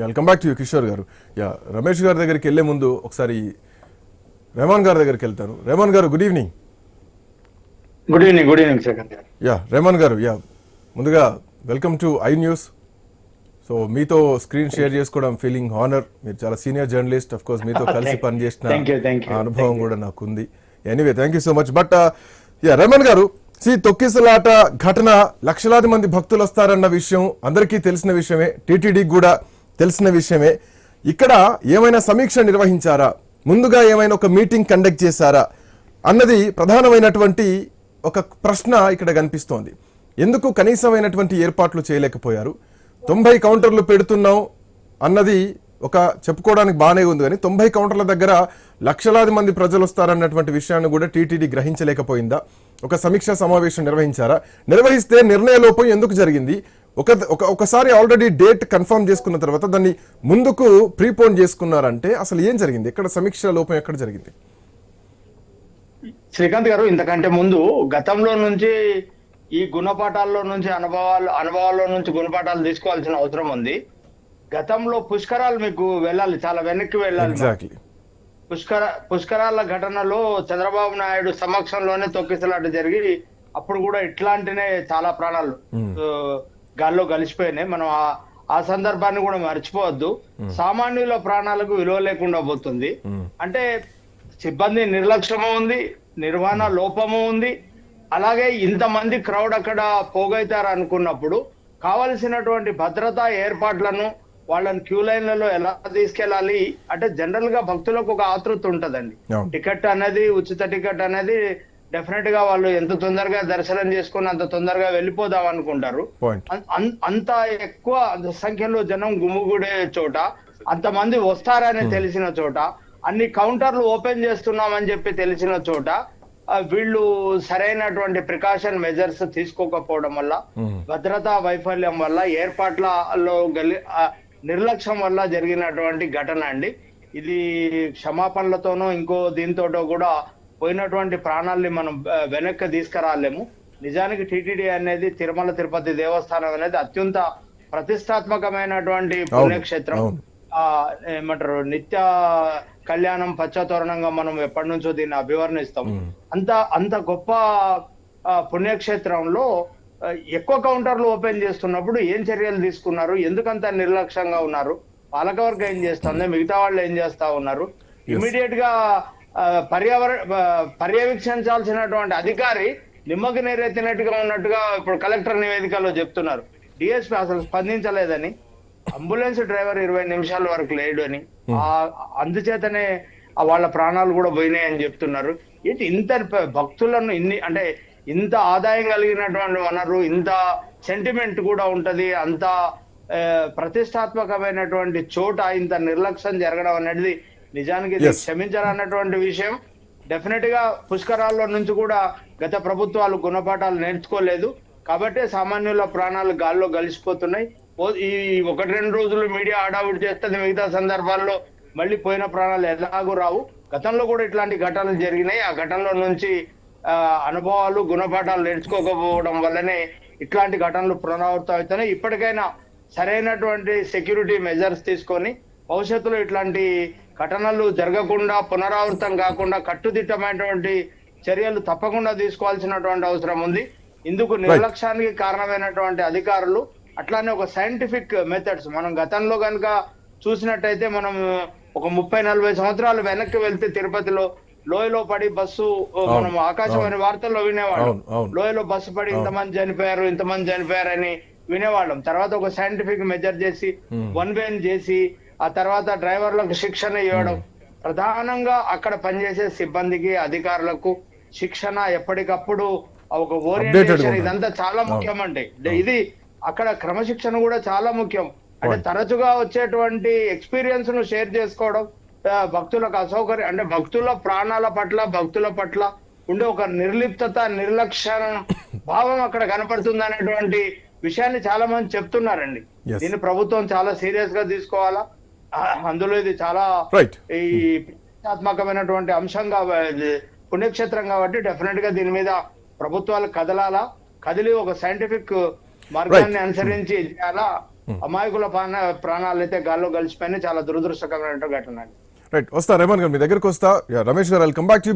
Welcome back to you Kishore గారు. రమేష్ గారి దగ్గరికి వెళ్లే ముందు ఒకసారి రెహమాన్ గారి దగ్గరికి వెళ్తాను. రెహమాన్ గారు, good evening. Good evening Srikanth గారు. రెహమాన్ గారు, ముందుగా welcome to I news. So మీతో స్క్రీన్ షేర్ చేసుకోవడం ఫీలింగ్ హానర్. మీరు చాలా సీనియర్ జర్నలిస్ట్, అఫ్ కోర్స్ మీతో కలిసి పనిచేసిన అనుభవం కూడా నాకు ఉంది. Anyway, thank you so much. But Rahman garu, తొక్కిసలాట ఘటన, లక్షలాది మంది భక్తులు వస్తారన్న విషయం అందరికీ తెలిసిన విషయమే, టీటీడీకి కూడా తెలిసిన విషయమే. ఇక్కడ ఏమైనా సమీక్ష నిర్వహించారా, ముందుగా ఏమైనా ఒక మీటింగ్ కండక్ట్ చేశారా అన్నది ప్రధానమైనటువంటి ఒక ప్రశ్న ఇక్కడ కనిపిస్తోంది. ఎందుకు కనీసమైనటువంటి ఏర్పాట్లు చేయలేకపోయారు? 90 కౌంటర్లు పెడుతున్నాం అన్నది ఒక చెప్పుకోవడానికి బాగానే ఉంది, కానీ 90 కౌంటర్ల దగ్గర లక్షలాది మంది ప్రజలు వస్తారన్నటువంటి విషయాన్ని కూడా టీటీడీ గ్రహించలేకపోయిందా? ఒక సమీక్షా సమావేశం నిర్వహించారా? నిర్వహిస్తే నిర్ణయ లోపం ఎందుకు జరిగింది? ఒకసారి ఆల్రెడీ డేట్ కన్ఫర్మ్ చేసుకున్న తర్వాత దాన్ని ముందుకు ప్రీపోన్ చేసుకున్నారంటే అసలు ఏం జరిగింది? ఎక్కడ సమీక్ష లోపం ఎక్కడ జరిగింది? శ్రీకాంత్ గారు, ఇంతకంటే ముందు గతంలో నుంచి ఈ గుణపాఠాల్లో నుంచి అనుభవాల్లో నుంచి గుణపాఠాలు తీసుకోవాల్సిన అవసరం ఉంది. గతంలో పుష్కరాలు మీకు వెళ్ళాలి, చాలా వెనక్కి వెళ్ళాలి. పుష్కరాల ఘటనలో చంద్రబాబు నాయుడు సమక్షంలోనే తొక్కిసలాట జరిగి అప్పుడు కూడా ఇట్లాంటినే చాలా ప్రాణాలు గాల్లో కలిసిపోయినాయి. మనం ఆ సందర్భాన్ని కూడా మర్చిపోవద్దు. సామాన్యుల ప్రాణాలకు విలువ లేకుండా పోతుంది. అంటే సిబ్బంది నిర్లక్ష్యము ఉంది, నిర్వహణ లోపము ఉంది. అలాగే ఇంతమంది క్రౌడ్ అక్కడ పోగైతారు అనుకున్నప్పుడు కావలసినటువంటి భద్రతా ఏర్పాట్లను, వాళ్ళని క్యూ లైన్లలో ఎలా తీసుకెళ్ళాలి అంటే జనరల్ గా భక్తులకు ఒక ఆతృత ఉంటదండి. టికెట్ అనేది, ఉచిత టికెట్ అనేది డెఫినెట్ గా వాళ్ళు ఎంత తొందరగా దర్శనం చేసుకుని అంత తొందరగా వెళ్ళిపోదాం అనుకుంటారు. అంత ఎక్కువ సంఖ్యలో జనం గుమ్ముగూడే చోట, అంతమంది వస్తారని తెలిసిన చోట, అన్ని కౌంటర్లు ఓపెన్ చేస్తున్నామని చెప్పి తెలిసిన చోట వీళ్ళు సరైనటువంటి ప్రికాషన్ మెజర్స్ తీసుకోకపోవడం వల్ల, భద్రతా వైఫల్యం వల్ల, ఏర్పాట్లలో నిర్లక్ష్యం వల్ల జరిగినటువంటి ఘటన అండి. ఇది క్షమాపణలతోనో ఇంకో దీంతోటో కూడా పోయినటువంటి ప్రాణాలని మనం వెనక్కి తీసుకురాలేము. నిజానికి టీటీడీ అనేది, తిరుమల తిరుపతి దేవస్థానం అనేది అత్యంత ప్రతిష్టాత్మకమైనటువంటి పుణ్యక్షేత్రం. ఏమంటారు, నిత్య కళ్యాణం పచ్చతోరణంగా మనం ఎప్పటి నుంచో దీన్ని అభివర్ణిస్తాం. అంత గొప్ప పుణ్యక్షేత్రంలో ఎక్కువ కౌంటర్లు ఓపెన్ చేస్తున్నప్పుడు ఏం చర్యలు తీసుకున్నారు? ఎందుకంత నిర్లక్ష్యంగా ఉన్నారు? పాలకవర్గం ఏం చేస్తుంది? మిగతా వాళ్ళు ఏం చేస్తా ఉన్నారు? ఇమీడియట్ గా పర్యవేక్షించాల్సినటువంటి అధికారి నిమ్మకి నీరెత్తినట్టుగా ఉన్నట్టుగా ఇప్పుడు కలెక్టర్ నివేదికలో చెప్తున్నారు. డిఎస్పీ అసలు స్పందించలేదని, అంబులెన్స్ డ్రైవర్ 20 నిమిషాల వరకు లేడు అని, అందుచేతనే వాళ్ళ ప్రాణాలు కూడా పోయినాయి అని చెప్తున్నారు. ఇంత భక్తులను అంటే ఇంత ఆదాయం కలిగినటువంటి వనరు, ఇంత సెంటిమెంట్ కూడా ఉంటది, అంత ప్రతిష్టాత్మకమైనటువంటి చోట ఇంత నిర్లక్ష్యం జరగడం అనేది నిజానికి క్షమించాలన్నటువంటి విషయం. డెఫినెట్ గా పుష్కరాల్లో నుంచి కూడా గత ప్రభుత్వాలు గుణపాఠాలు నేర్చుకోలేదు కాబట్టి సామాన్యుల ప్రాణాలు గాల్లో కలిసిపోతున్నాయి. ఈ 1-2 రోజులు మీడియా హడావుడి చేస్తుంది, మిగతా సందర్భాల్లో మళ్ళీ పోయిన ప్రాణాలు ఎలాగూ రావు. గతంలో కూడా ఇట్లాంటి ఘటనలు జరిగినాయి. ఆ ఘటనలో నుంచి అనుభవాలు, గుణపాఠాలు నేర్చుకోకపోవడం వల్లనే ఇట్లాంటి ఘటనలు పునరావృతం అవుతున్నాయి. ఇప్పటికైనా సరైనటువంటి సెక్యూరిటీ మెజర్స్ తీసుకొని భవిష్యత్తులో ఇట్లాంటి ఘటనలు జరగకుండా, పునరావృతం కాకుండా కట్టుదిట్టమైనటువంటి చర్యలు తప్పకుండా తీసుకోవాల్సినటువంటి అవసరం ఉంది. ఇందుకు నిర్లక్ష్యానికి కారణమైనటువంటి అధికారులు, అట్లానే ఒక సైంటిఫిక్ మెథడ్స్, మనం గతంలో కనుక చూసినట్టయితే మనం ఒక 30-40 సంవత్సరాలు వెనక్కి వెళ్తే తిరుపతిలో లోయలో పడి బస్సు, మనం ఆకాశవాణి వార్తల్లో వినేవాళ్ళం, లోయలో బస్సు పడి ఇంతమంది చనిపోయారని వినేవాళ్ళం. తర్వాత ఒక సైంటిఫిక్ మెజర్ చేసి 1 వే చేసి ఆ తర్వాత డ్రైవర్లకు శిక్షణ ఇవ్వడం, ప్రధానంగా అక్కడ పనిచేసే సిబ్బందికి, అధికారులకు శిక్షణ, ఎప్పటికప్పుడు ఒక ఓరియంటేషన్, ఇదంతా చాలా ముఖ్యం. అంటే ఇది అక్కడ క్రమశిక్షణ కూడా చాలా ముఖ్యం. అంటే తరచుగా వచ్చేటువంటి ఎక్స్పీరియన్స్ ను షేర్ చేసుకోవడం, భక్తులకు అసౌకర్యం అంటే భక్తుల ప్రాణాల పట్ల, భక్తుల పట్ల ఉండే ఒక నిర్లిప్తత, నిర్లక్ష్య భావం అక్కడ కనపడుతుంది అనేటువంటి విషయాన్ని చాలా మంది చెప్తున్నారండి. దీన్ని ప్రభుత్వం చాలా సీరియస్ గా తీసుకోవాలా. అందులో ఇది చాలా ఈ ప్రతిష్టాత్మకమైనటువంటి అంశంగా, పుణ్యక్షేత్రం కాబట్టి డెఫినెట్ గా దీని మీద ప్రభుత్వాలు కదలాలా, కదిలి ఒక సైంటిఫిక్ మార్గాన్ని అనుసరించి చేయాలా. అమాయకుల ప్రాణాలు అయితే గాల్లో కలిసిపోయినా చాలా దురదృష్టకరమైన ఘటన. రైట్, వస్తా రేవంత్ గారు మీ దగ్గరకు వస్తా. రమేష్ గారు, ఐల్ కమ్ బ్యాక్ టు